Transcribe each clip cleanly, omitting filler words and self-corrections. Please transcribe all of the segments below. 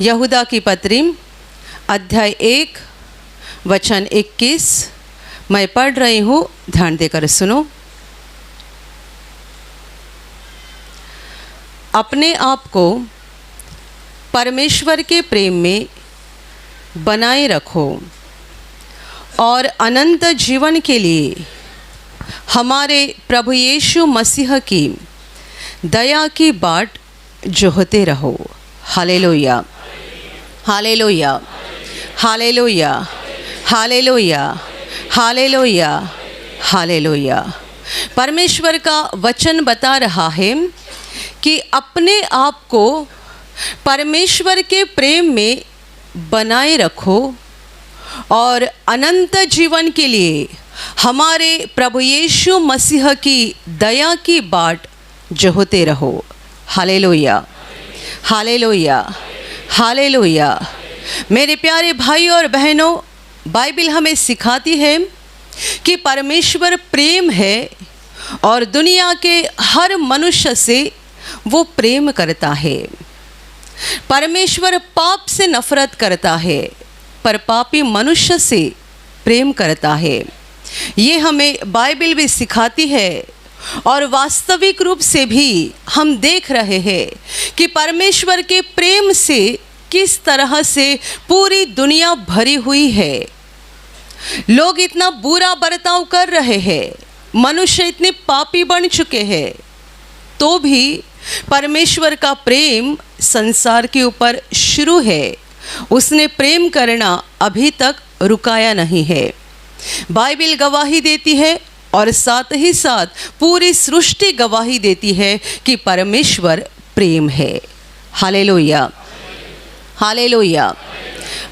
यहूदा की पत्री अध्याय 1 वचन 21 मैं पढ़ रही हूँ, ध्यान देकर सुनो। अपने आप को परमेश्वर के प्रेम में बनाए रखो और अनंत जीवन के लिए हमारे प्रभु यीशु मसीह की दया की बाट जोहते रहो। Hallelujah, hallelujah, hallelujah, hallelujah, hallelujah, hallelujah. परमेश्वर का वचन बता रहा है कि अपने आप को परमेश्वर के प्रेम में बनाए रखो और अनंत जीवन के लिए हमारे प्रभु यीशु मसीह की दया की बाट जोहते रहो। Hallelujah, hallelujah, hallelujah. मेरे प्यारे भाई और बहनों, बाइबल हमें सिखाती है कि परमेश्वर प्रेम है और दुनिया के हर मनुष्य से वो प्रेम करता है। परमेश्वर पाप से नफरत करता है पर पापी मनुष्य से प्रेम करता है। ये हमें बाइबल भी सिखाती है और वास्तविक रूप से भी हम देख रहे हैं कि परमेश्वर के प्रेम से किस तरह से पूरी दुनिया भरी हुई है। लोग इतना बुरा बर्ताव कर रहे हैं, मनुष्य इतने पापी बन चुके हैं, तो भी परमेश्वर का प्रेम संसार के ऊपर शुरू है। उसने प्रेम करना अभी तक रुकाया नहीं है। बाइबल गवाही देती है और साथ ही साथ पूरी सृष्टि गवाही देती है कि परमेश्वर प्रेम है। Hallelujah, hallelujah,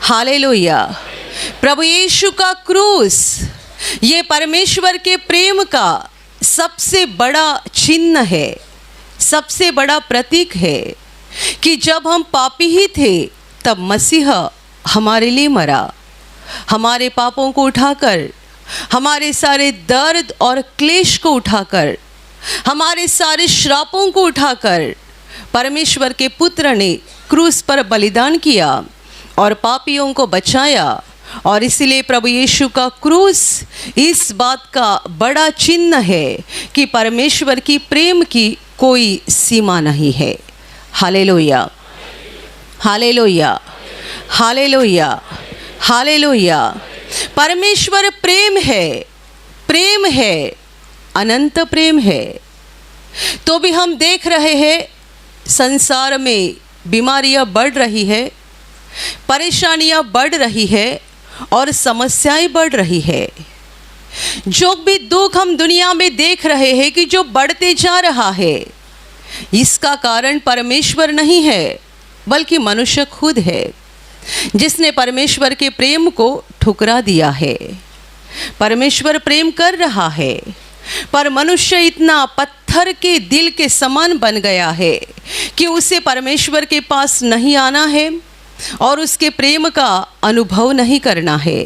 hallelujah. प्रभु यीशु का क्रूस ये परमेश्वर के प्रेम का सबसे बड़ा चिन्ह है, सबसे बड़ा प्रतीक है कि जब हम पापी ही थे तब मसीह हमारे लिए मरा। हमारे पापों को उठाकर, हमारे सारे दर्द और क्लेश को उठाकर, हमारे सारे श्रापों को उठाकर परमेश्वर के पुत्र ने क्रूस पर बलिदान किया और पापियों को बचाया। और इसलिए प्रभु यीशु का क्रूस इस बात का बड़ा चिन्ह है कि परमेश्वर की प्रेम की कोई सीमा नहीं है। Hallelujah, hallelujah, hallelujah, hallelujah. परमेश्वर प्रेम है, प्रेम है, अनंत प्रेम है। तो भी हम देख रहे हैं संसार में बीमारियां बढ़ रही है, परेशानियां बढ़ रही है और समस्याएं बढ़ रही है। जो भी दुख हम दुनिया में देख रहे हैं कि जो बढ़ते जा रहा है, इसका कारण परमेश्वर नहीं है बल्कि मनुष्य खुद है, जिसने परमेश्वर के प्रेम को ठुकरा दिया है। परमेश्वर प्रेम कर रहा है पर मनुष्य इतना पत्थर के दिल के समान बन गया है कि उसे परमेश्वर के पास नहीं आना है और उसके प्रेम का अनुभव नहीं करना है।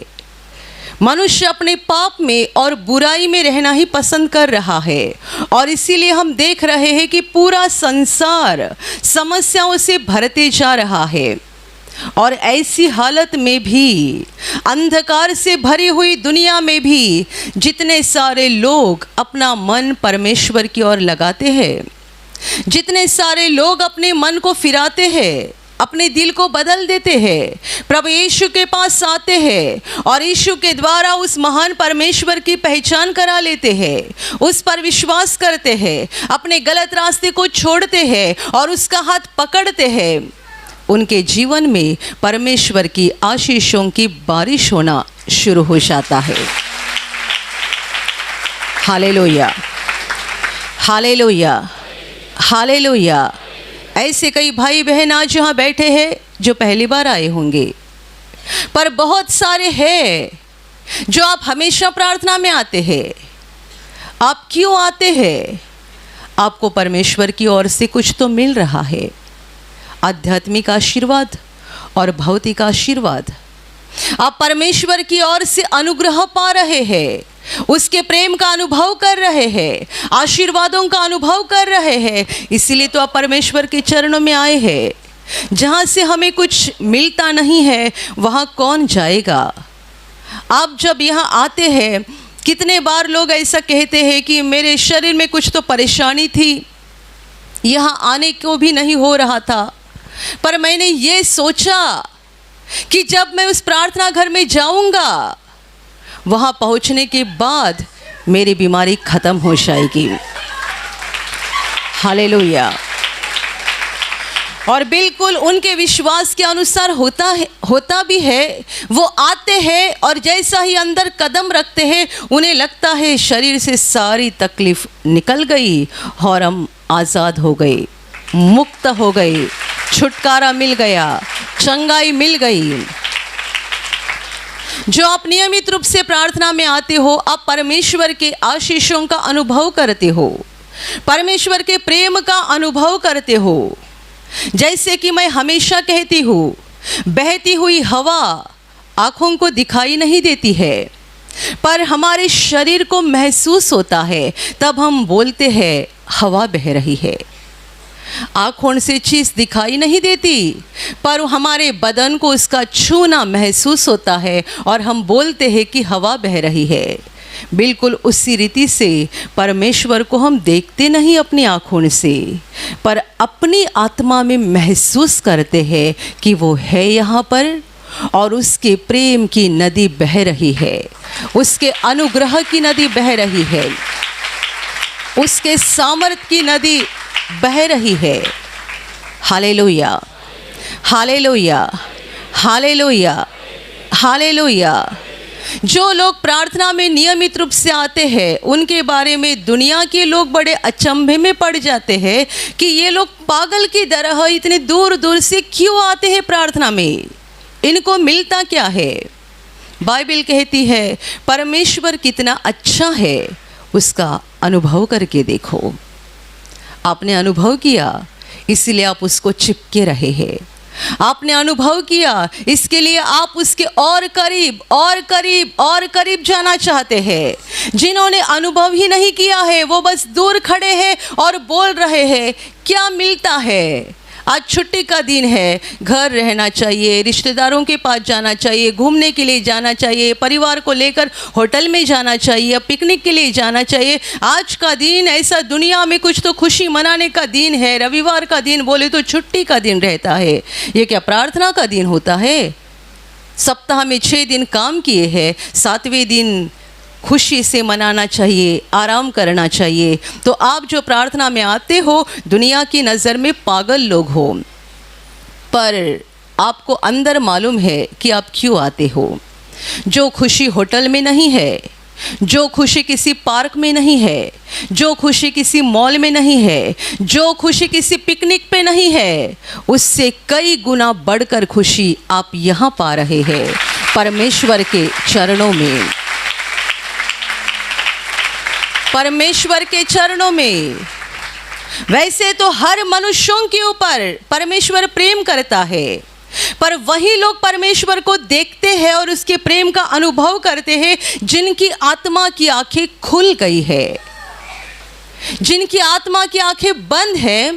मनुष्य अपने पाप में और बुराई में रहना ही पसंद कर रहा है और इसीलिए हम देख रहे हैं कि पूरा संसार समस्याओं से भरते जा रहा है। और ऐसी हालत में भी, अंधकार से भरी हुई दुनिया में भी जितने सारे लोग अपना मन परमेश्वर की ओर लगाते हैं, जितने सारे लोग अपने मन को फिराते हैं, अपने दिल को बदल देते हैं, प्रभु यीशु के पास आते हैं और यीशु के द्वारा उस महान परमेश्वर की पहचान करा लेते हैं, उस पर विश्वास करते हैं, अपने गलत रास्ते को छोड़ते हैं और उसका हाथ पकड़ते हैं, उनके जीवन में परमेश्वर की आशीषों की बारिश होना शुरू हो जाता है। Hallelujah, hallelujah, hallelujah. ऐसे कई भाई बहन आज यहाँ बैठे हैं जो पहली बार आए होंगे, पर बहुत सारे हैं जो आप हमेशा प्रार्थना में आते हैं। आप क्यों आते हैं? आपको परमेश्वर की ओर से कुछ तो मिल रहा है, आध्यात्मिक आशीर्वाद और भौतिक आशीर्वाद। आप परमेश्वर की ओर से अनुग्रह पा रहे हैं, उसके प्रेम का अनुभव कर रहे हैं, आशीर्वादों का अनुभव कर रहे हैं। इसीलिए तो आप परमेश्वर के चरणों में आए हैं जहाँ से हमें कुछ मिलता नहीं है वहाँ कौन जाएगा। आप जब यहाँ आते हैं, कितने बार लोग ऐसा कहते हैं कि मेरे शरीर में कुछ तो परेशानी थी, यहाँ आने को भी नहीं हो रहा था, पर मैंने ये सोचा कि जब मैं उस प्रार्थना घर में जाऊँगा, वहाँ पहुँचने के बाद मेरी बीमारी ख़त्म हो जाएगी। हालेलुया। और बिल्कुल उनके विश्वास के अनुसार होता भी है। वो आते हैं और जैसा ही अंदर कदम रखते हैं, उन्हें लगता है शरीर से सारी तकलीफ निकल गई और हम आज़ाद हो गए, मुक्त हो गए, छुटकारा मिल गया, चंगाई मिल गई। जो आप नियमित रूप से प्रार्थना में आते हो, आप परमेश्वर के आशीषों का अनुभव करते हो, परमेश्वर के प्रेम का अनुभव करते हो। जैसे कि मैं हमेशा कहती हूँ, बहती हुई हवा आँखों को दिखाई नहीं देती है, पर हमारे शरीर को महसूस होता है, तब हम बोलते हैं हवा बह रही है। आँखों से चीज़ दिखाई नहीं देती, पर हमारे बदन को उसका छूना महसूस होता है और हम बोलते हैं कि हवा बह रही है। बिल्कुल उसी रीति से परमेश्वर को हम देखते नहीं अपनी आँखों से, पर अपनी आत्मा में महसूस करते हैं कि वो है यहाँ पर और उसके प्रेम की नदी बह रही है, उसके अनुग्रह की नदी बह रही है, उसके सामर्थ की नदी बह रही है। Hallelujah, hallelujah, hallelujah, hallelujah. जो लोग प्रार्थना में नियमित रूप से आते हैं, उनके बारे में दुनिया के लोग बड़े अचंभे में पड़ जाते हैं कि ये लोग पागल की तरह इतने दूर दूर से क्यों आते हैं प्रार्थना में, इनको मिलता क्या है। बाइबल कहती है परमेश्वर कितना अच्छा है, उसका अनुभव करके देखो। आपने अनुभव किया, इसलिए आप उसको चिपके रहे हैं। आपने अनुभव किया, इसके लिए आप उसके और करीब और करीब और करीब जाना चाहते हैं। जिन्होंने अनुभव ही नहीं किया है, वो बस दूर खड़े हैं और बोल रहे हैं क्या मिलता है। आज छुट्टी का दिन है, घर रहना चाहिए, रिश्तेदारों के पास जाना चाहिए, घूमने के लिए जाना चाहिए, परिवार को लेकर होटल में जाना चाहिए, पिकनिक के लिए जाना चाहिए। आज का दिन ऐसा दुनिया में कुछ तो खुशी मनाने का दिन है। रविवार का दिन बोले तो छुट्टी का दिन रहता है। ये क्या प्रार्थना का दिन होता है? सप्ताह में 6 दिन काम किए हैं, 7वें दिन खुशी से मनाना चाहिए, आराम करना चाहिए। तो आप जो प्रार्थना में आते हो, दुनिया की नज़र में पागल लोग हो, पर आपको अंदर मालूम है कि आप क्यों आते हो। जो खुशी होटल में नहीं है, जो खुशी किसी पार्क में नहीं है, जो खुशी किसी मॉल में नहीं है, जो खुशी किसी पिकनिक पे नहीं है, उससे कई गुना बढ़कर खुशी आप यहाँ पा रहे हैं, परमेश्वर के चरणों में। परमेश्वर के चरणों में। वैसे तो हर मनुष्यों के ऊपर परमेश्वर प्रेम करता है, पर वही लोग परमेश्वर को देखते हैं और उसके प्रेम का अनुभव करते हैं जिनकी आत्मा की आंखें खुल गई है, जिनकी आत्मा की आंखें बंद है,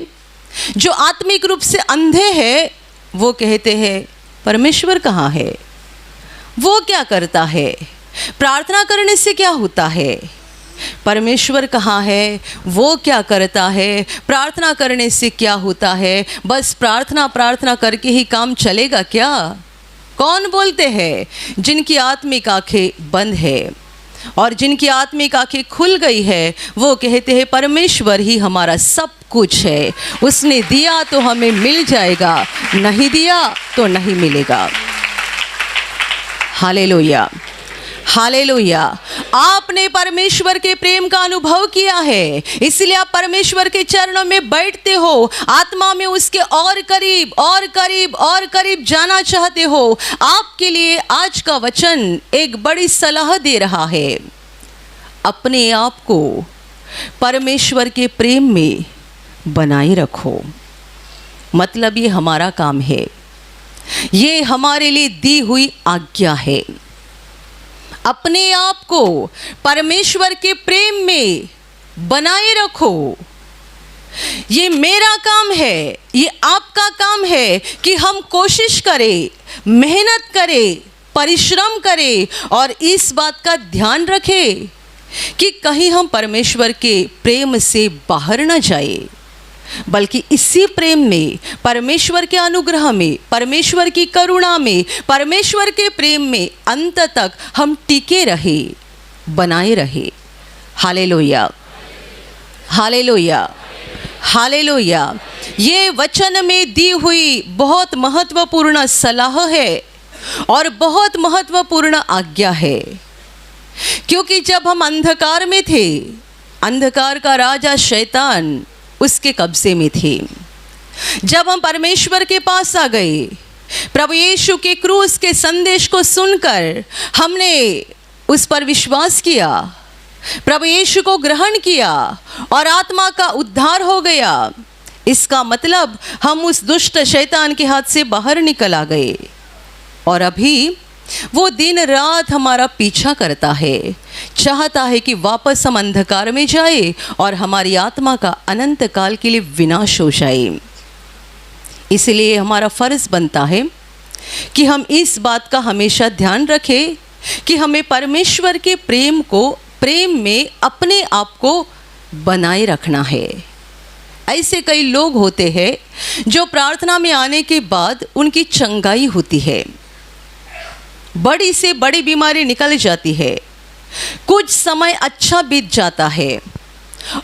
जो आत्मिक रूप से अंधे हैं। वो कहते हैं परमेश्वर कहाँ है, वो क्या करता है, प्रार्थना करने से क्या होता है, परमेश्वर कहाँ है, वो क्या करता है, प्रार्थना करने से क्या होता है। बस प्रार्थना प्रार्थना करके ही काम चलेगा क्या? कौन बोलते हैं? जिनकी आत्मिक आंखें बंद है और जिनकी आत्मिक आंखें खुल गई है, वो कहते हैं परमेश्वर ही हमारा सब कुछ है, उसने दिया तो हमें मिल जाएगा, नहीं दिया तो नहीं मिलेगा। Hallelujah, hallelujah. आपने परमेश्वर के प्रेम का अनुभव किया है, इसलिए आप परमेश्वर के चरणों में बैठते हो, आत्मा में उसके और करीब और करीब और करीब जाना चाहते हो। आपके लिए आज का वचन एक बड़ी सलाह दे रहा है, अपने आप को परमेश्वर के प्रेम में बनाए रखो। मतलब ये हमारा काम है, ये हमारे लिए दी हुई आज्ञा है। अपने आप को परमेश्वर के प्रेम में बनाए रखो। ये मेरा काम है, ये आपका काम है कि हम कोशिश करें, मेहनत करें, परिश्रम करें और इस बात का ध्यान रखें कि कहीं हम परमेश्वर के प्रेम से बाहर न जाए, बल्कि इसी प्रेम में, परमेश्वर के अनुग्रह में, परमेश्वर की करुणा में, परमेश्वर के प्रेम में अंत तक हम टिके रहे, बनाए रहे। Hallelujah, hallelujah, hallelujah. ये वचन में दी हुई बहुत महत्वपूर्ण सलाह है और बहुत महत्वपूर्ण आज्ञा है, क्योंकि जब हम अंधकार में थे, अंधकार का राजा शैतान उसके कब्जे में थे। जब हम परमेश्वर के पास आ गए, प्रभु यीशु के क्रूस के संदेश को सुनकर हमने उस पर विश्वास किया, प्रभु यीशु को ग्रहण किया और आत्मा का उद्धार हो गया। इसका मतलब हम उस दुष्ट शैतान के हाथ से बाहर निकल आ गए और अभी वो दिन रात हमारा पीछा करता है, चाहता है कि वापस हम अंधकार में जाए और हमारी आत्मा का अनंत काल के लिए विनाश हो जाए। इसलिए हमारा फर्ज बनता है कि हम इस बात का हमेशा ध्यान रखें कि हमें परमेश्वर के प्रेम में अपने आप को बनाए रखना है। ऐसे कई लोग होते हैं जो प्रार्थना में आने के बाद उनकी चंगाई होती है, बड़ी से बड़ी बीमारी निकल जाती है, कुछ समय अच्छा बीत जाता है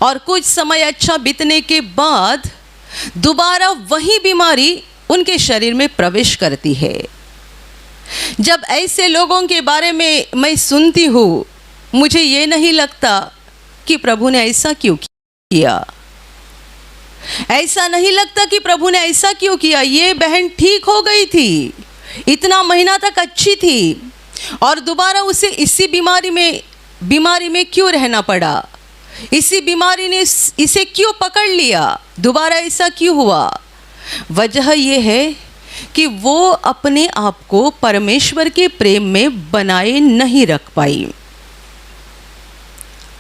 और कुछ समय अच्छा बीतने के बाद दोबारा वही बीमारी उनके शरीर में प्रवेश करती है। जब ऐसे लोगों के बारे में मैं सुनती हूँ, मुझे ये नहीं लगता कि प्रभु ने ऐसा क्यों किया, ऐसा नहीं लगता कि प्रभु ने ऐसा क्यों किया। ये बहन ठीक हो गई थी, इतना महीना तक अच्छी थी और दोबारा उसे इसी बीमारी में क्यों रहना पड़ा, इसी बीमारी ने इसे क्यों पकड़ लिया, दोबारा ऐसा क्यों हुआ। वजह यह है कि वो अपने आप को परमेश्वर के प्रेम में बनाए नहीं रख पाई।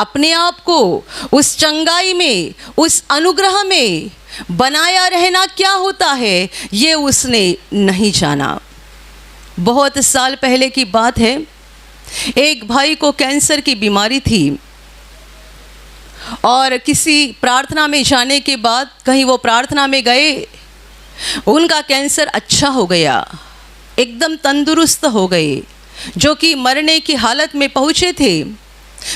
अपने आप को उस चंगाई में, उस अनुग्रह में बनाया रहना क्या होता है, ये उसने नहीं जाना। बहुत साल पहले की बात है, एक भाई को कैंसर की बीमारी थी और किसी प्रार्थना में जाने के बाद, कहीं वो प्रार्थना में गए, उनका कैंसर अच्छा हो गया, एकदम तंदुरुस्त हो गए, जो कि मरने की हालत में पहुँचे थे।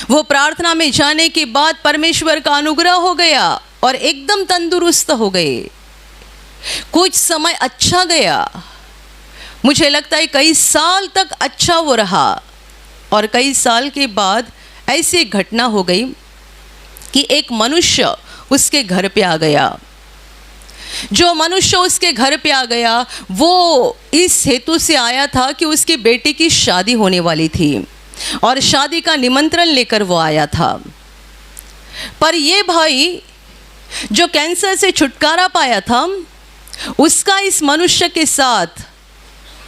वो प्रार्थना में जाने के बाद परमेश्वर का अनुग्रह हो गया और एकदम तंदुरुस्त हो गए। कुछ समय अच्छा गया, मुझे लगता है कई साल तक अच्छा वो रहा और कई साल के बाद ऐसी घटना हो गई कि एक मनुष्य उसके घर पे आ गया। जो मनुष्य उसके घर पे आ गया वो इस हेतु से आया था कि उसकी बेटी की शादी होने वाली थी और शादी का निमंत्रण लेकर वो आया था। पर ये भाई जो कैंसर से छुटकारा पाया था, उसका इस मनुष्य के साथ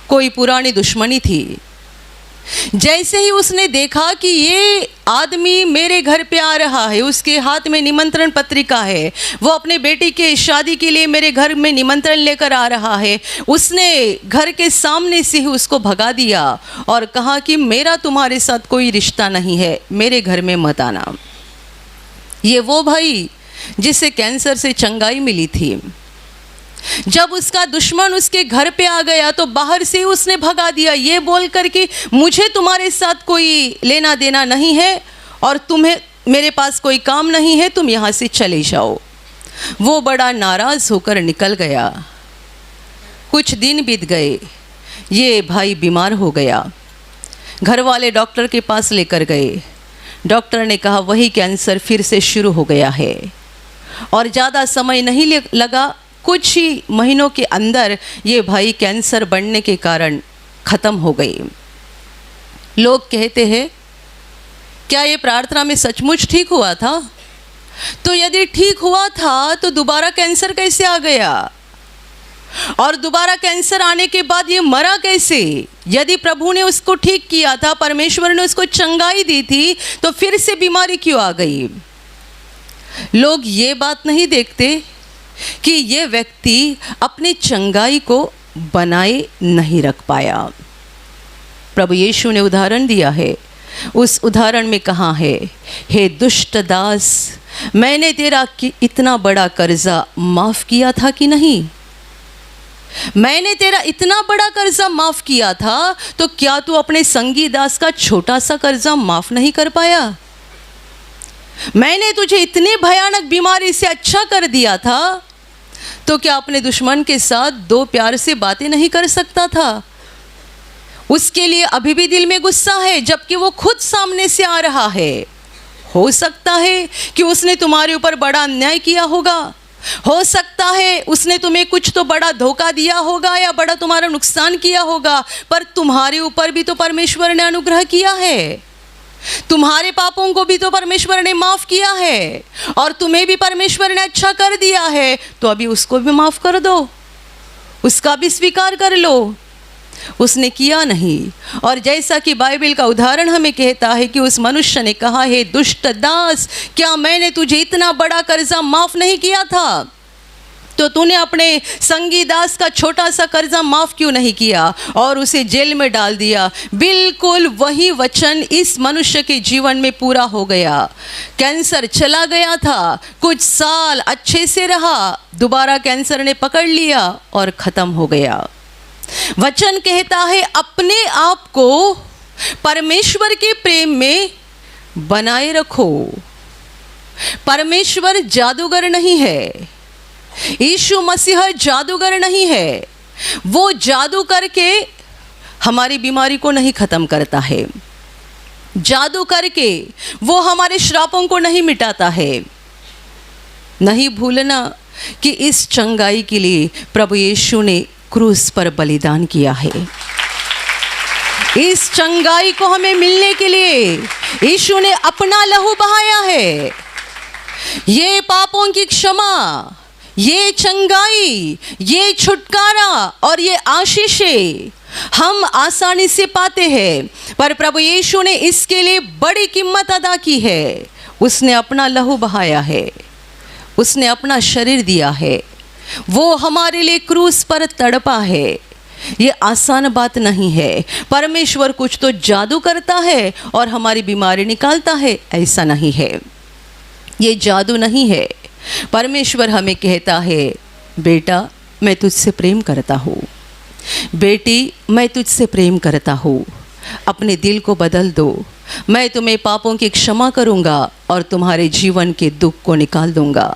कोई पुरानी दुश्मनी थी। जैसे ही उसने देखा कि ये आदमी मेरे घर पे आ रहा है, उसके हाथ में निमंत्रण पत्रिका है, वो अपने बेटी के शादी के लिए मेरे घर में निमंत्रण लेकर आ रहा है, उसने घर के सामने से ही उसको भगा दिया और कहा कि मेरा तुम्हारे साथ कोई रिश्ता नहीं है, मेरे घर में मत आना। ये वो भाई जिसे कैंसर से चंगाई मिली थी, जब उसका दुश्मन उसके घर पे आ गया तो बाहर से उसने भगा दिया, ये बोल कर कि मुझे तुम्हारे साथ कोई लेना देना नहीं है और तुम्हें मेरे पास कोई काम नहीं है, तुम यहाँ से चले जाओ। वो बड़ा नाराज़ होकर निकल गया। कुछ दिन बीत गए, ये भाई बीमार हो गया। घर वाले डॉक्टर के पास लेकर गए। डॉक्टर ने कहा वही कैंसर फिर से शुरू हो गया है और ज़्यादा समय नहीं लगा, कुछ ही महीनों के अंदर ये भाई कैंसर बढ़ने के कारण ख़त्म हो गई। लोग कहते हैं क्या ये प्रार्थना में सचमुच ठीक हुआ था? तो यदि ठीक हुआ था तो दोबारा कैंसर कैसे आ गया? और दोबारा कैंसर आने के बाद ये मरा कैसे? यदि प्रभु ने उसको ठीक किया था, परमेश्वर ने उसको चंगाई दी थी, तो फिर से बीमारी क्यों आ गई? लोग ये बात नहीं देखते कि ये व्यक्ति अपनी चंगाई को बनाए नहीं रख पाया। प्रभु यीशु ने उदाहरण दिया है, उस उदाहरण में कहा है, हे दुष्ट दास, मैंने तेरा इतना बड़ा कर्जा माफ़ किया था कि नहीं? मैंने तेरा इतना बड़ा कर्जा माफ़ किया था, तो क्या तू अपने संगी दास का छोटा सा कर्जा माफ़ नहीं कर पाया? मैंने तुझे इतनी भयानक बीमारी से अच्छा कर दिया था, तो क्या अपने दुश्मन के साथ दो प्यार से बातें नहीं कर सकता था? उसके लिए अभी भी दिल में गुस्सा है, जबकि वो खुद सामने से आ रहा है। हो सकता है कि उसने तुम्हारे ऊपर बड़ा अन्याय किया होगा, हो सकता है उसने तुम्हें कुछ तो बड़ा धोखा दिया होगा या बड़ा तुम्हारा नुकसान किया होगा, पर तुम्हारे ऊपर भी तो परमेश्वर ने अनुग्रह किया है, तुम्हारे पापों को भी तो परमेश्वर ने माफ़ किया है, और तुम्हें भी परमेश्वर ने अच्छा कर दिया है, तो अभी उसको भी माफ़ कर दो, उसका भी स्वीकार कर लो। उसने किया नहीं। और जैसा कि बाइबल का उदाहरण हमें कहता है कि उस मनुष्य ने कहा, हे दुष्ट दास, क्या मैंने तुझे इतना बड़ा कर्जा माफ़ नहीं किया था? तो तूने अपने संगी दास का छोटा सा कर्जा माफ़ क्यों नहीं किया और उसे जेल में डाल दिया? बिल्कुल वही वचन इस मनुष्य के जीवन में पूरा हो गया। कैंसर चला गया था, कुछ साल अच्छे से रहा, दोबारा कैंसर ने पकड़ लिया और ख़त्म हो गया। वचन कहता है, अपने आप को परमेश्वर के प्रेम में बनाए रखो। परमेश्वर जादूगर नहीं है, यीशु मसीह जादूगर नहीं है। वो जादू करके हमारी बीमारी को नहीं ख़त्म करता है, जादू करके वो हमारे श्रापों को नहीं मिटाता है। नहीं भूलना कि इस चंगाई के लिए प्रभु यीशु ने क्रूस पर बलिदान किया है। इस चंगाई को हमें मिलने के लिए यीशु ने अपना लहू बहाया है। ये पापों की क्षमा, ये चंगाई, ये छुटकारा और ये आशीषें हम आसानी से पाते हैं, पर प्रभु यीशु ने इसके लिए बड़ी कीमत अदा की है। उसने अपना लहू बहाया है, उसने अपना शरीर दिया है, वो हमारे लिए क्रूस पर तड़पा है। ये आसान बात नहीं है। परमेश्वर कुछ तो जादू करता है और हमारी बीमारी निकालता है, ऐसा नहीं है। ये जादू नहीं है। परमेश्वर हमें कहता है, बेटा मैं तुझसे प्रेम करता हूँ, बेटी मैं तुझसे प्रेम करता हूँ, अपने दिल को बदल दो, मैं तुम्हें पापों की क्षमा करूँगा और तुम्हारे जीवन के दुख को निकाल दूँगा।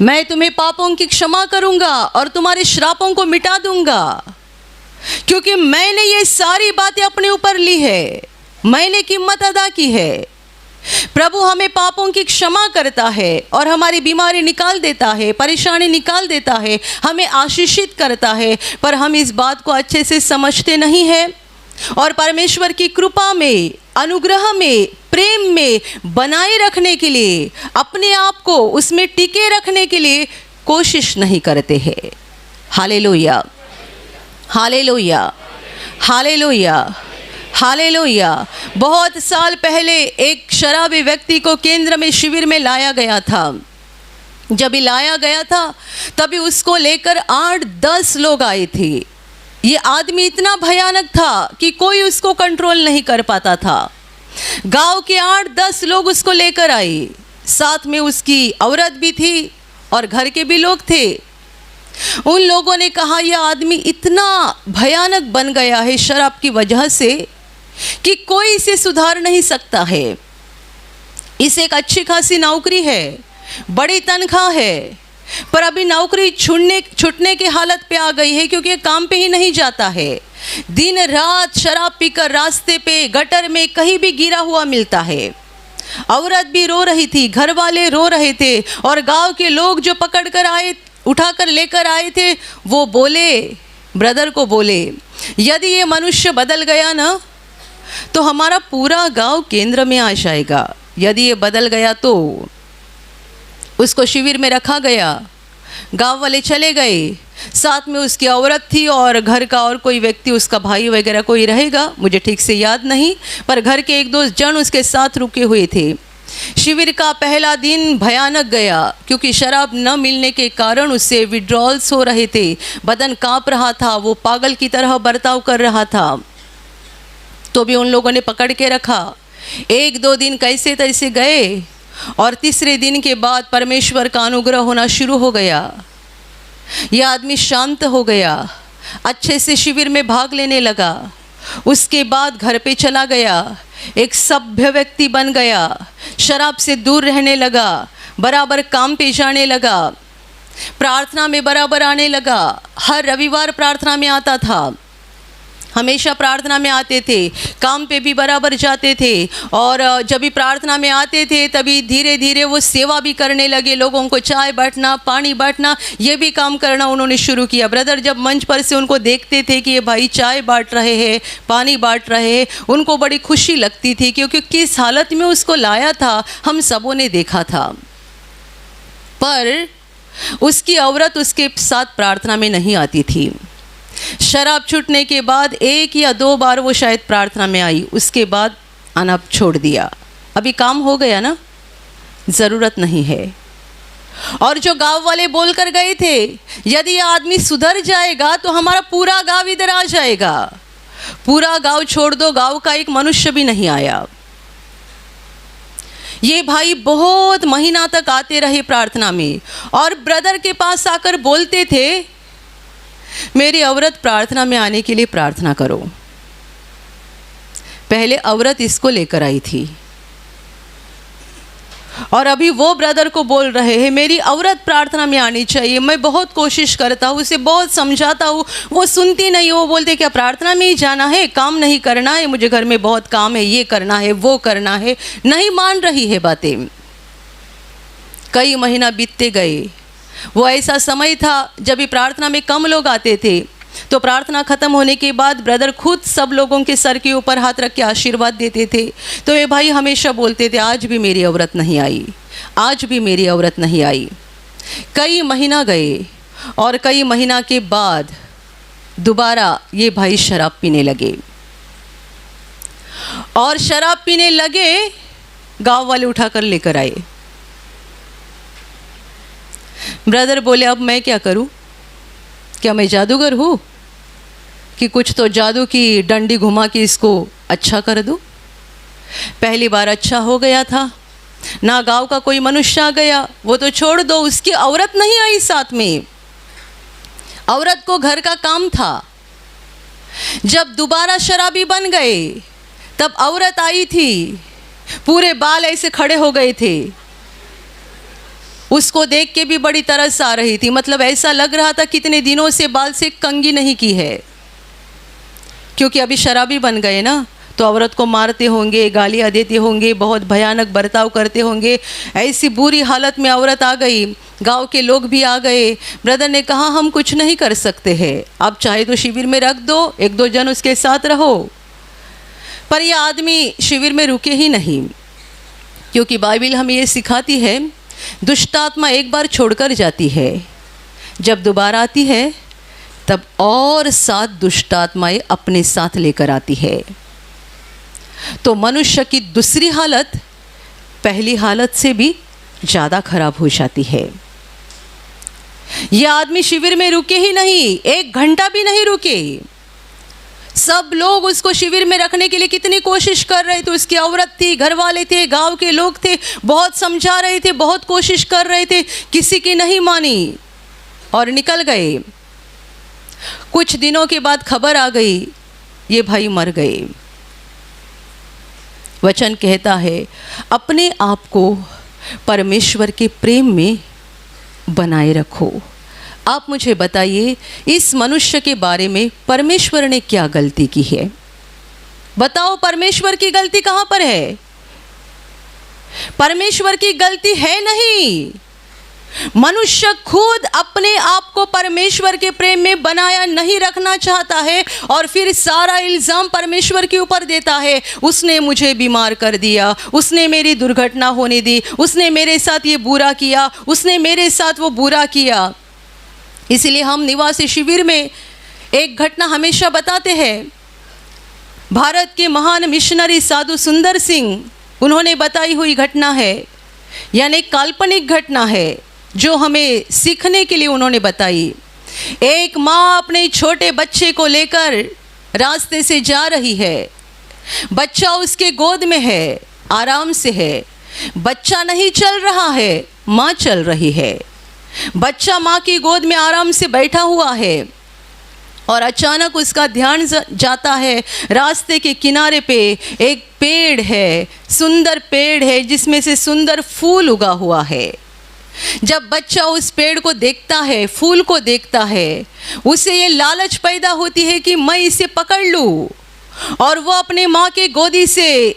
मैं तुम्हें पापों की क्षमा करूँगा और तुम्हारे श्रापों को मिटा दूँगा, क्योंकि मैंने ये सारी बातें अपने ऊपर ली है, मैंने कीमत अदा की है। प्रभु हमें पापों की क्षमा करता है और हमारी बीमारी निकाल देता है, परेशानी निकाल देता है, हमें आशीषित करता है, पर हम इस बात को अच्छे से समझते नहीं हैं और परमेश्वर की कृपा में, अनुग्रह में, प्रेम में बनाए रखने के लिए, अपने आप को उसमें टिके रखने के लिए कोशिश नहीं करते हैं। Hallelujah, hallelujah, hallelujah, hallelujah. बहुत साल पहले एक शराबी व्यक्ति को केंद्र में शिविर में लाया गया था। जब ही लाया गया था तभी उसको लेकर 8-10 लोग आए थे। ये आदमी इतना भयानक था कि कोई उसको कंट्रोल नहीं कर पाता था। गांव के 8-10 लोग उसको लेकर आए, साथ में उसकी औरत भी थी और घर के भी लोग थे। उन लोगों ने कहा, यह आदमी इतना भयानक बन गया है शराब की वजह से कि कोई इसे सुधार नहीं सकता है। इसे एक अच्छी खासी नौकरी है, बड़ी तनख्वाह है, पर अभी नौकरी छूटने की हालत पे आ गई है, क्योंकि काम पे ही नहीं जाता है। दिन रात शराब पीकर रास्ते पे, गटर में कहीं भी गिरा हुआ मिलता है। औरत भी रो रही थी, घर वाले रो रहे थे, और गांव के लोग जो पकड़ कर आए, उठाकर लेकर आए थे, वो बोले, ब्रदर को बोले, यदि ये मनुष्य बदल गया ना तो हमारा पूरा गांव केंद्र में आ जाएगा। यदि ये बदल गया तो उसको शिविर में रखा गया। गांव वाले चले गए, साथ में उसकी औरत थी और घर का और कोई व्यक्ति, उसका भाई वगैरह कोई रहेगा, मुझे ठीक से याद नहीं, पर घर के 1-2 जन उसके साथ रुके हुए थे। शिविर का पहला दिन भयानक गया, क्योंकि शराब न मिलने के कारण उससे विड्रॉल्स हो रहे थे, बदन कांप रहा था, वो पागल की तरह बर्ताव कर रहा था। तो भी उन लोगों ने पकड़ के रखा। 1-2 दिन कैसे तैसे गए और तीसरे दिन के बाद परमेश्वर का अनुग्रह होना शुरू हो गया। यह आदमी शांत हो गया, अच्छे से शिविर में भाग लेने लगा। उसके बाद घर पे चला गया, एक सभ्य व्यक्ति बन गया, शराब से दूर रहने लगा, बराबर काम पे जाने लगा, प्रार्थना में बराबर आने लगा। हर रविवार प्रार्थना में आता था, हमेशा प्रार्थना में आते थे, काम पे भी बराबर जाते थे। और जब भी प्रार्थना में आते थे तभी धीरे धीरे वो सेवा भी करने लगे। लोगों को चाय बांटना, पानी बांटना, ये भी काम करना उन्होंने शुरू किया। ब्रदर जब मंच पर से उनको देखते थे कि ये भाई चाय बांट रहे हैं, पानी बांट रहे हैं, उनको बड़ी खुशी लगती थी, क्योंकि किस हालत में उसको लाया था हम सबों ने देखा था। पर उसकी औरत उसके साथ प्रार्थना में नहीं आती थी। शराब छूटने के बाद 1 या 2 बार वो शायद प्रार्थना में आई, उसके बाद आना छोड़ दिया। अभी काम हो गया ना, ज़रूरत नहीं है। और जो गांव वाले बोल कर गए थे, यदि यह आदमी सुधर जाएगा तो हमारा पूरा गांव इधर आ जाएगा। पूरा गांव छोड़ दो, गांव का एक मनुष्य भी नहीं आया। ये भाई बहुत महीना तक आते रहे प्रार्थना में, और ब्रदर के पास आकर बोलते थे, मेरी औरत प्रार्थना में आने के लिए प्रार्थना करो। पहले औरत इसको लेकर आई थी, और अभी वो ब्रदर को बोल रहे हैं मेरी औरत प्रार्थना में आनी चाहिए। मैं बहुत कोशिश करता हूँ, उसे बहुत समझाता हूँ, वो सुनती नहीं। वो बोलते क्या प्रार्थना में ही जाना है, काम नहीं करना है, मुझे घर में बहुत काम है, ये करना है, वो करना है। नहीं मान रही है बातें। कई महीना बीतते गए। वो ऐसा समय था जब भी प्रार्थना में कम लोग आते थे, तो प्रार्थना खत्म होने के बाद ब्रदर खुद सब लोगों के सर के ऊपर हाथ रख के आशीर्वाद देते थे। तो ये भाई हमेशा बोलते थे आज भी मेरी औरत नहीं आई, आज भी मेरी औरत नहीं आई। कई महीना गए, और कई महीना के बाद दोबारा ये भाई शराब पीने लगे, और शराब पीने लगे, गांव वाले उठाकर लेकर आए। ब्रदर बोले अब मैं क्या करूं, क्या मैं जादूगर हूं कि कुछ तो जादू की डंडी घुमा के इसको अच्छा कर दूं। पहली बार अच्छा हो गया था ना, गांव का कोई मनुष्य आ गया, वो तो छोड़ दो, उसकी औरत नहीं आई साथ में। औरत को घर का काम था। जब दोबारा शराबी बन गए तब औरत आई थी, पूरे बाल ऐसे खड़े हो गए थे। उसको देख के भी बड़ी तरस आ रही थी, मतलब ऐसा लग रहा था कितने दिनों से बाल से कंघी नहीं की है, क्योंकि अभी शराबी बन गए ना। तो औरत को मारते होंगे, गालियाँ देते होंगे, बहुत भयानक बर्ताव करते होंगे। ऐसी बुरी हालत में औरत आ गई, गांव के लोग भी आ गए। ब्रदर ने कहा हम कुछ नहीं कर सकते हैं, आप चाहे तो शिविर में रख दो, 1-2 जन उसके साथ रहो। पर यह आदमी शिविर में रुके ही नहीं, क्योंकि बाइबल हमें ये सिखाती है दुष्ट आत्मा एक बार छोड़कर जाती है, जब दोबारा आती है तब और 7 दुष्ट आत्माएं अपने साथ लेकर आती है। तो मनुष्य की दूसरी हालत पहली हालत से भी ज़्यादा खराब हो जाती है। यह आदमी शिविर में रुके ही नहीं, 1 घंटा भी नहीं रुके। सब लोग उसको शिविर में रखने के लिए कितनी कोशिश कर रहे थे। उसकी औरत थी, घर वाले थे, गांव के लोग थे, बहुत समझा रहे थे, बहुत कोशिश कर रहे थे, किसी की नहीं मानी और निकल गए। कुछ दिनों के बाद खबर आ गई ये भाई मर गए। वचन कहता है अपने आप को परमेश्वर के प्रेम में बनाए रखो। आप मुझे बताइए इस मनुष्य के बारे में परमेश्वर ने क्या गलती की है? बताओ परमेश्वर की गलती कहाँ पर है? परमेश्वर की गलती है नहीं। मनुष्य खुद अपने आप को परमेश्वर के प्रेम में बनाया नहीं रखना चाहता है और फिर सारा इल्ज़ाम परमेश्वर के ऊपर देता है। उसने मुझे बीमार कर दिया, उसने मेरी दुर्घटना होने दी, उसने मेरे साथ ये बुरा किया, उसने मेरे साथ वो बुरा किया। इसलिए हम निवासी शिविर में एक घटना हमेशा बताते हैं। भारत के महान मिशनरी साधु सुंदर सिंह उन्होंने बताई हुई घटना है, यानी काल्पनिक घटना है जो हमें सीखने के लिए उन्होंने बताई। एक माँ अपने छोटे बच्चे को लेकर रास्ते से जा रही है। बच्चा उसके गोद में है, आराम से है। बच्चा नहीं चल रहा है, माँ चल रही है। बच्चा माँ की गोद में आराम से बैठा हुआ है और अचानक उसका ध्यान जाता है, रास्ते के किनारे पे एक पेड़ है, सुंदर पेड़ है जिसमें से सुंदर फूल उगा हुआ है। जब बच्चा उस पेड़ को देखता है, फूल को देखता है, उसे ये लालच पैदा होती है कि मैं इसे पकड़ लूँ, और वो अपने माँ के गोदी से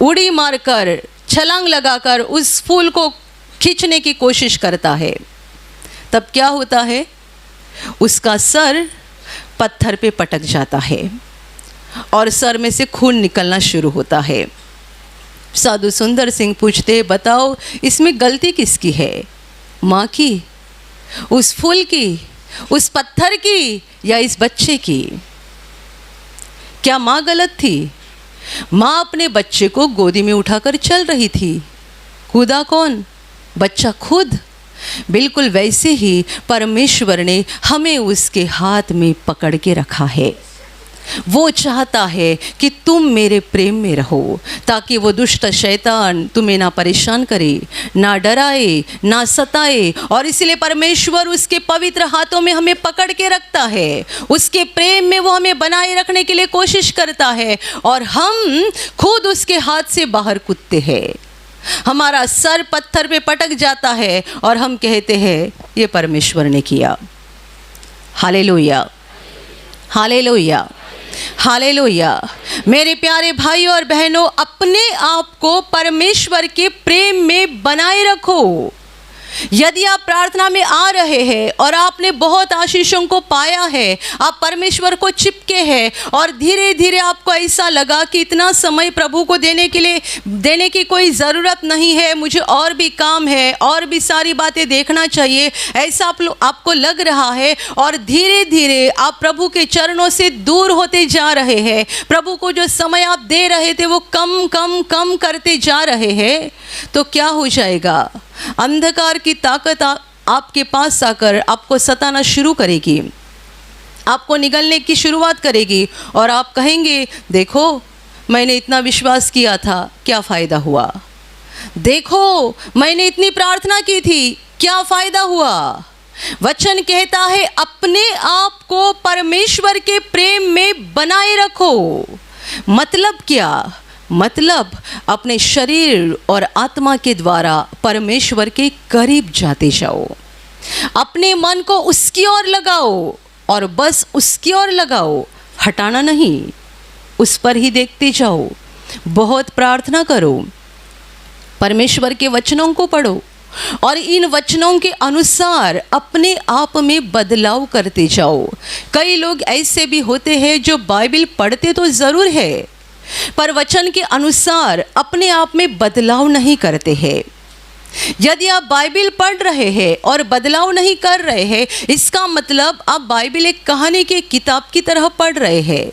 उड़ी मारकर, छलांग लगाकर उस फूल को खींचने की कोशिश करता है। तब क्या होता है, उसका सर पत्थर पे पटक जाता है और सर में से खून निकलना शुरू होता है। साधु सुंदर सिंह पूछते, बताओ इसमें गलती किसकी है? माँ की, उस फूल की, उस पत्थर की, या इस बच्चे की? क्या माँ गलत थी? माँ अपने बच्चे को गोदी में उठाकर चल रही थी। कूदा कौन? बच्चा खुद। बिल्कुल वैसे ही परमेश्वर ने हमें उसके हाथ में पकड़ के रखा है। वो चाहता है कि तुम मेरे प्रेम में रहो, ताकि वो दुष्ट शैतान तुम्हें ना परेशान करे, ना डराए, ना सताए। और इसलिए परमेश्वर उसके पवित्र हाथों में हमें पकड़ के रखता है। उसके प्रेम में वो हमें बनाए रखने के लिए कोशिश करता है, और हम खुद उसके हाथ से बाहर कूदते हैं। हमारा सर पत्थर पे पटक जाता है और हम कहते हैं ये परमेश्वर ने किया। Hallelujah, hallelujah, hallelujah. मेरे प्यारे भाइयों और बहनों, अपने आप को परमेश्वर के प्रेम में बनाए रखो। यदि आप प्रार्थना में आ रहे हैं और आपने बहुत आशीषों को पाया है, आप परमेश्वर को चिपके हैं, और धीरे धीरे आपको ऐसा लगा कि इतना समय प्रभु को देने की कोई ज़रूरत नहीं है, मुझे और भी काम है, और भी सारी बातें देखना चाहिए, ऐसा आपको लग रहा है, और धीरे धीरे आप प्रभु के चरणों से दूर होते जा रहे हैं। प्रभु को जो समय आप दे रहे थे वो कम कम कम करते जा रहे हैं, तो क्या हो जाएगा? अंधकार की ताकत आपके पास आकर आपको सताना शुरू करेगी, आपको निगलने की शुरुआत करेगी, और आप कहेंगे, देखो मैंने इतना विश्वास किया था, क्या फ़ायदा हुआ? देखो मैंने इतनी प्रार्थना की थी, क्या फ़ायदा हुआ? वचन कहता है अपने आप को परमेश्वर के प्रेम में बनाए रखो। मतलब क्या? मतलब अपने शरीर और आत्मा के द्वारा परमेश्वर के करीब जाते जाओ। अपने मन को उसकी ओर लगाओ, और बस उसकी ओर लगाओ, हटाना नहीं, उस पर ही देखते जाओ। बहुत प्रार्थना करो, परमेश्वर के वचनों को पढ़ो, और इन वचनों के अनुसार अपने आप में बदलाव करते जाओ। कई लोग ऐसे भी होते हैं जो बाइबल पढ़ते तो ज़रूर है, पर वचन के अनुसार अपने आप में बदलाव नहीं करते हैं। यदि आप बाइबल पढ़ रहे हैं और बदलाव नहीं कर रहे हैं, इसका मतलब आप बाइबल एक कहानी की किताब की तरह पढ़ रहे हैं।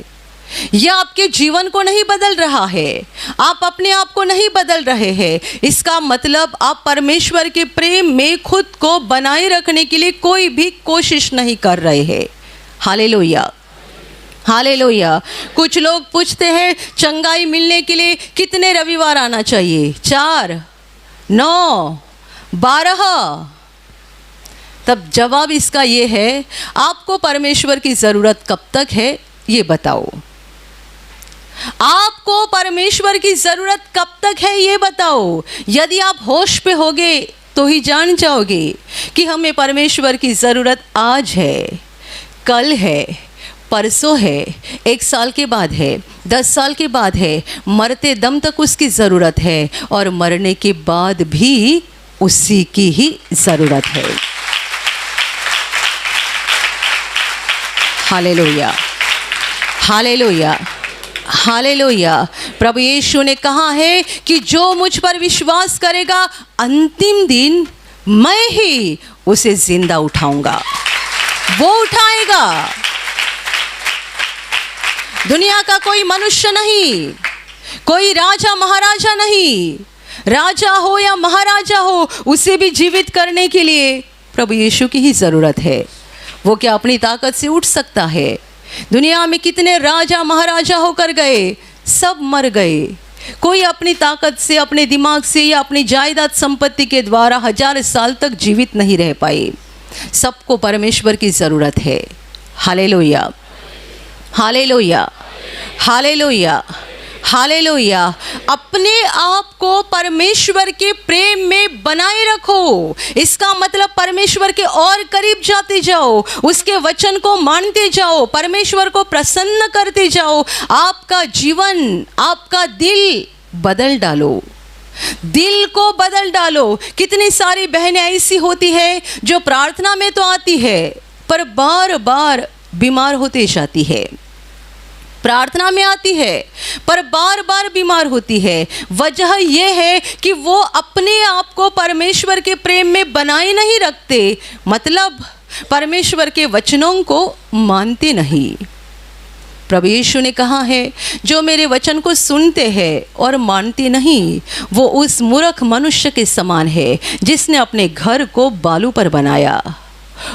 यह आपके जीवन को नहीं बदल रहा है, आप अपने आप को नहीं बदल रहे हैं। इसका मतलब आप परमेश्वर के प्रेम में खुद को बनाए रखने के लिए कोई भी कोशिश नहीं कर रहे हैं। Hallelujah, hallelujah. कुछ लोग पूछते हैं चंगाई मिलने के लिए कितने रविवार आना चाहिए? 4, 9, 12। तब जवाब इसका ये है, आपको परमेश्वर की ज़रूरत कब तक है ये बताओ। आपको परमेश्वर की ज़रूरत कब तक है ये बताओ। यदि आप होश पे होगे तो ही जान जाओगे कि हमें परमेश्वर की ज़रूरत आज है, कल है, परसों है, 1 साल के बाद है, 10 साल के बाद है, मरते दम तक उसकी ज़रूरत है, और मरने के बाद भी उसी की ही ज़रूरत है। Hallelujah, hallelujah, hallelujah. प्रभु यीशु ने कहा है कि जो मुझ पर विश्वास करेगा, अंतिम दिन मैं ही उसे जिंदा उठाऊंगा। वो उठाएगा, दुनिया का कोई मनुष्य नहीं, कोई राजा महाराजा नहीं, राजा हो या महाराजा हो, उसे भी जीवित करने के लिए प्रभु यीशु की ही ज़रूरत है। वो क्या अपनी ताकत से उठ सकता है? दुनिया में कितने राजा महाराजा होकर गए, सब मर गए। कोई अपनी ताकत से, अपने दिमाग से या अपनी जायदाद संपत्ति के द्वारा 1000 साल तक जीवित नहीं रह पाए। सबको परमेश्वर की ज़रूरत है। Hallelujah, hallelujah, hallelujah, hallelujah. अपने आप को परमेश्वर के प्रेम में बनाए रखो। इसका मतलब परमेश्वर के और करीब जाते जाओ, उसके वचन को मानते जाओ, परमेश्वर को प्रसन्न करते जाओ। आपका जीवन, आपका दिल बदल डालो, दिल को बदल डालो। कितनी सारी बहनें ऐसी होती है जो प्रार्थना में तो आती है पर बार बार बीमार होते जाती है। प्रार्थना में आती है पर बार बार बीमार होती है। वजह यह है कि वो अपने आप को परमेश्वर के प्रेम में बनाए नहीं रखते, मतलब परमेश्वर के वचनों को मानते नहीं। प्रभु यीशु ने कहा है, जो मेरे वचन को सुनते हैं और मानते नहीं, वो उस मूर्ख मनुष्य के समान है जिसने अपने घर को बालू पर बनाया।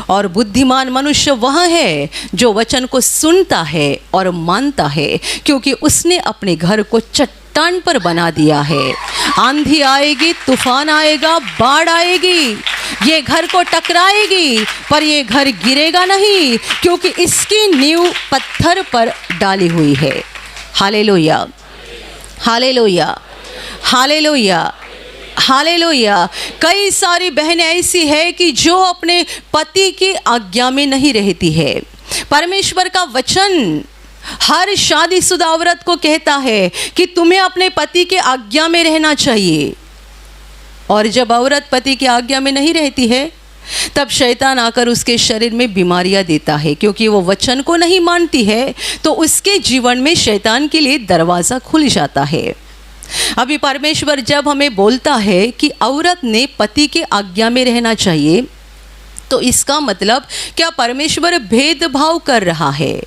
और बुद्धिमान मनुष्य वह है जो वचन को सुनता है और मानता है, क्योंकि उसने अपने घर को चट्टान पर बना दिया है। आंधी आएगी, तूफान आएगा, बाढ़ आएगी, ये घर को टकराएगी, पर ये घर गिरेगा नहीं, क्योंकि इसकी नींव पत्थर पर डाली हुई है। Hallelujah, hallelujah, hallelujah, hallelujah. कई सारी बहनें ऐसी है कि जो अपने पति की आज्ञा में नहीं रहती है। परमेश्वर का वचन हर शादीशुदा औरत को कहता है कि तुम्हें अपने पति के आज्ञा में रहना चाहिए। और जब औरत पति की आज्ञा में नहीं रहती है, तब शैतान आकर उसके शरीर में बीमारियां देता है, क्योंकि वो वचन को नहीं मानती है। तो उसके जीवन में शैतान के लिए दरवाज़ा खुल जाता है। अभी परमेश्वर जब हमें बोलता है कि औरत ने पति के आज्ञा में रहना चाहिए, तो इसका मतलब क्या परमेश्वर भेदभाव कर रहा है?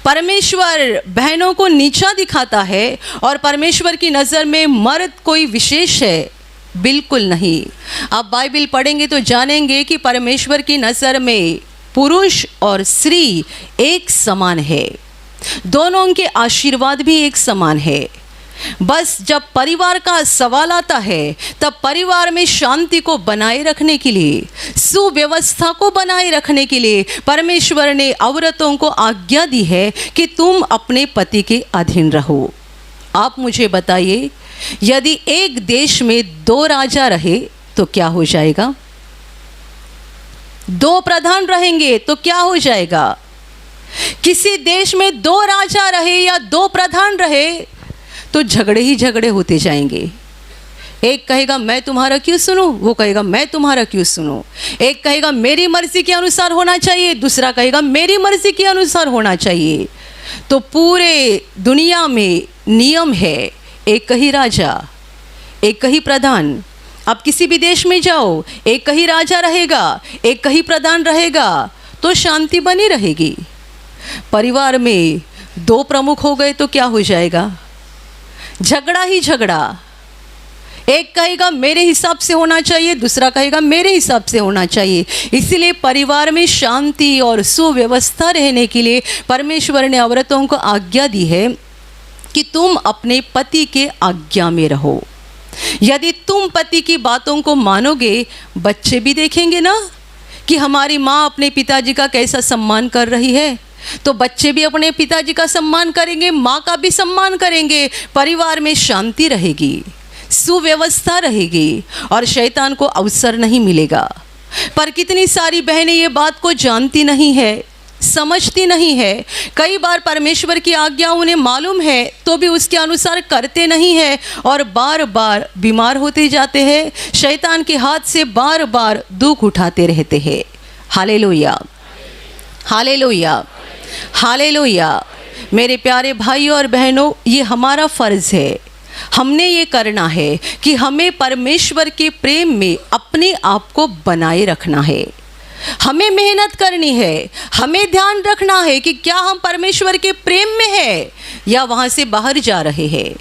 परमेश्वर बहनों को नीचा दिखाता है और परमेश्वर की नज़र में मर्द कोई विशेष है? बिल्कुल नहीं। आप बाइबल पढ़ेंगे तो जानेंगे कि परमेश्वर की नज़र में पुरुष और स्त्री एक समान है, दोनों के आशीर्वाद भी एक समान है। बस जब परिवार का सवाल आता है, तब परिवार में शांति को बनाए रखने के लिए, सुव्यवस्था को बनाए रखने के लिए परमेश्वर ने औरतों को आज्ञा दी है कि तुम अपने पति के अधीन रहो। आप मुझे बताइए, यदि एक देश में 2 राजा रहे तो क्या हो जाएगा? 2 प्रधान रहेंगे तो क्या हो जाएगा? किसी देश में 2 राजा रहे या 2 प्रधान रहे तो झगड़े ही झगड़े होते जाएंगे। एक कहेगा मैं तुम्हारा क्यों सुनूं, वो कहेगा मैं तुम्हारा क्यों सुनूं। एक कहेगा मेरी मर्जी के अनुसार होना चाहिए, दूसरा कहेगा मेरी मर्जी के अनुसार होना चाहिए। तो पूरे दुनिया में नियम है, एक ही राजा, एक ही प्रधान। अब किसी भी देश में जाओ, एक ही राजा रहेगा, एक ही प्रधान रहेगा, तो शांति बनी रहेगी। परिवार में 2 प्रमुख हो गए तो क्या हो जाएगा? झगड़ा ही झगड़ा। एक कहेगा मेरे हिसाब से होना चाहिए, दूसरा कहेगा मेरे हिसाब से होना चाहिए। इसीलिए परिवार में शांति और सुव्यवस्था रहने के लिए परमेश्वर ने औरतों को आज्ञा दी है कि तुम अपने पति के आज्ञा में रहो। यदि तुम पति की बातों को मानोगे, बच्चे भी देखेंगे ना कि हमारी माँ अपने पिताजी का कैसा सम्मान कर रही है, तो बच्चे भी अपने पिताजी का सम्मान करेंगे, माँ का भी सम्मान करेंगे। परिवार में शांति रहेगी, सुव्यवस्था रहेगी और शैतान को अवसर नहीं मिलेगा। पर कितनी सारी बहनें ये बात को जानती नहीं है, समझती नहीं है। कई बार परमेश्वर की आज्ञा उन्हें मालूम है तो भी उसके अनुसार करते नहीं है और बार बार बीमार होते जाते हैं, शैतान के हाथ से बार बार दुख उठाते रहते हैं। Hallelujah, hallelujah, hallelujah. मेरे प्यारे भाइयों और बहनों, ये हमारा फ़र्ज़ है, हमने ये करना है कि हमें परमेश्वर के प्रेम में अपने आप को बनाए रखना है। हमें मेहनत करनी है, हमें ध्यान रखना है कि क्या हम परमेश्वर के प्रेम में है या वहाँ से बाहर जा रहे हैं।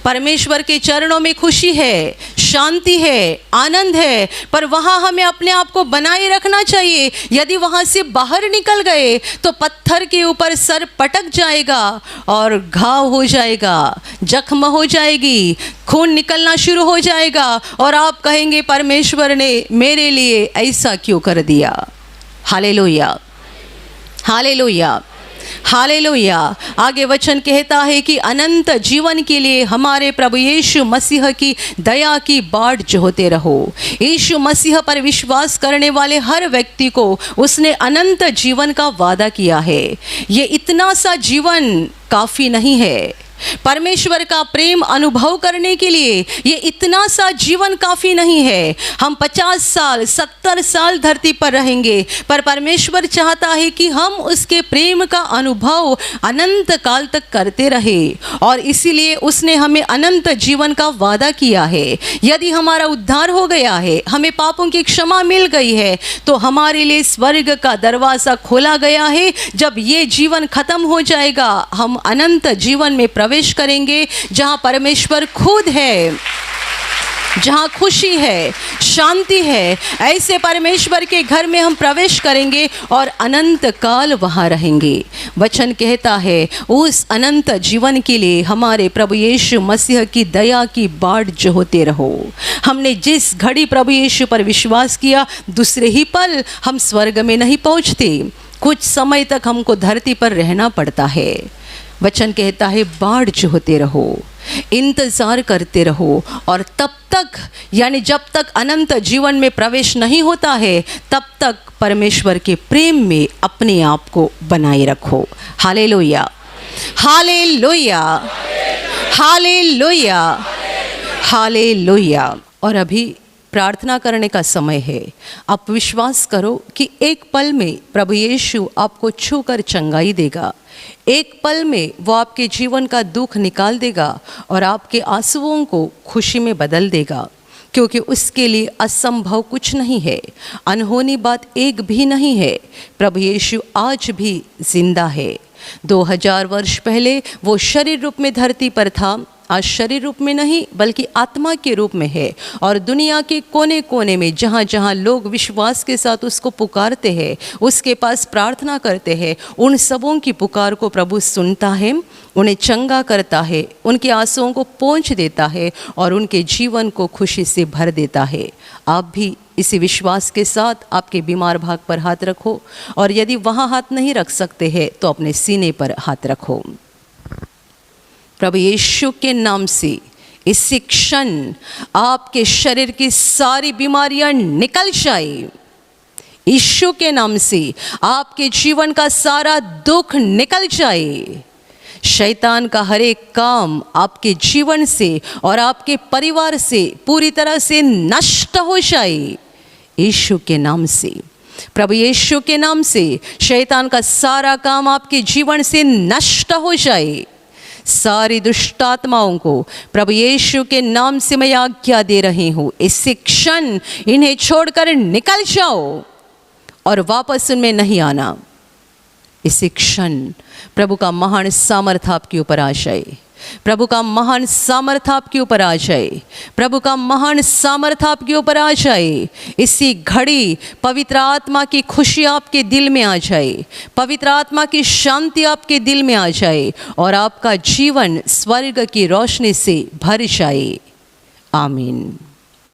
परमेश्वर के चरणों में खुशी है, शांति है, आनंद है, पर वहाँ हमें अपने आप को बनाए रखना चाहिए। यदि वहाँ से बाहर निकल गए तो पत्थर के ऊपर सर पटक जाएगा और घाव हो जाएगा, जख्म हो जाएगी, खून निकलना शुरू हो जाएगा और आप कहेंगे परमेश्वर ने मेरे लिए ऐसा क्यों कर दिया। Hallelujah, hallelujah, hallelujah. आगे वचन कहता है कि अनंत जीवन के लिए हमारे प्रभु यीशु मसीह की दया की बाट जोहते रहो। यीशु मसीह पर विश्वास करने वाले हर व्यक्ति को उसने अनंत जीवन का वादा किया है। ये इतना सा जीवन काफ़ी नहीं है। परमेश्वर का प्रेम अनुभव करने के लिए ये इतना सा जीवन काफ़ी नहीं है। हम 50 साल 70 साल धरती पर रहेंगे, पर परमेश्वर चाहता है कि हम उसके प्रेम का अनुभव अनंत काल तक करते रहे और इसीलिए उसने हमें अनंत जीवन का वादा किया है। यदि हमारा उद्धार हो गया है, हमें पापों की क्षमा मिल गई है, तो हमारे लिए स्वर्ग का दरवाज़ा खोला गया है। जब ये जीवन खत्म हो जाएगा, हम अनंत जीवन में प्रवेश करेंगे जहां परमेश्वर खुद है, जहां खुशी है, शांति है। ऐसे परमेश्वर के घर में हम प्रवेश करेंगे और अनंत काल वहां रहेंगे। वचन कहता है उस अनंत जीवन के लिए हमारे प्रभु यीशु मसीह की दया की बाट जोहते रहो। हमने जिस घड़ी प्रभु यीशु पर विश्वास किया, दूसरे ही पल हम स्वर्ग में नहीं पहुंचते। कुछ समय तक हमको धरती पर रहना पड़ता है। वचन कहता है बाट जोहते रहो, इंतज़ार करते रहो और तब तक, यानी जब तक अनंत जीवन में प्रवेश नहीं होता है, तब तक परमेश्वर के प्रेम में अपने आप को बनाए रखो। Hallelujah, hallelujah, hallelujah, hallelujah. और अभी प्रार्थना करने का समय है। आप विश्वास करो कि एक पल में प्रभु यीशु आपको छूकर चंगाई देगा। एक पल में वो आपके जीवन का दुख निकाल देगा और आपके आंसुओं को खुशी में बदल देगा, क्योंकि उसके लिए असंभव कुछ नहीं है, अनहोनी बात एक भी नहीं है। प्रभु यीशु आज भी जिंदा है। 2000 वर्ष पहले वो शरीर रूप में धरती पर था, आज शरीर रूप में नहीं बल्कि आत्मा के रूप में है और दुनिया के कोने कोने में जहाँ जहाँ लोग विश्वास के साथ उसको पुकारते हैं, उसके पास प्रार्थना करते हैं, उन सबों की पुकार को प्रभु सुनता है, उन्हें चंगा करता है, उनके आंसुओं को पोंछ देता है और उनके जीवन को खुशी से भर देता है। आप भी इसी विश्वास के साथ आपके बीमार भाग पर हाथ रखो और यदि वहाँ हाथ नहीं रख सकते हैं तो अपने सीने पर हाथ रखो। प्रभु यीशु के नाम से इसी क्षण आपके शरीर की सारी बीमारियां निकल जाए। यीशु के नाम से आपके जीवन का सारा दुख निकल जाए। शैतान का हर एक काम आपके जीवन से और आपके परिवार से पूरी तरह से नष्ट हो जाए। यीशु के नाम से, प्रभु यीशु के नाम से शैतान का सारा काम आपके जीवन से नष्ट हो जाए। सारी दुष्ट आत्माओं को प्रभु यीशु के नाम से मैं आज्ञा दे रही हूँ, इसी क्षण इन्हें छोड़कर निकल जाओ और वापस उनमें नहीं आना। इसी क्षण प्रभु का महान सामर्थ्य आपके ऊपर आ जाए। प्रभु का महान सामर्थ्य आपके ऊपर आ जाए। प्रभु का महान सामर्थ्य आपके ऊपर आ जाए। इसी घड़ी पवित्र आत्मा की खुशी आपके दिल में आ जाए, पवित्र आत्मा की शांति आपके दिल में आ जाए और आपका जीवन स्वर्ग की रोशनी से भर जाए। आमीन।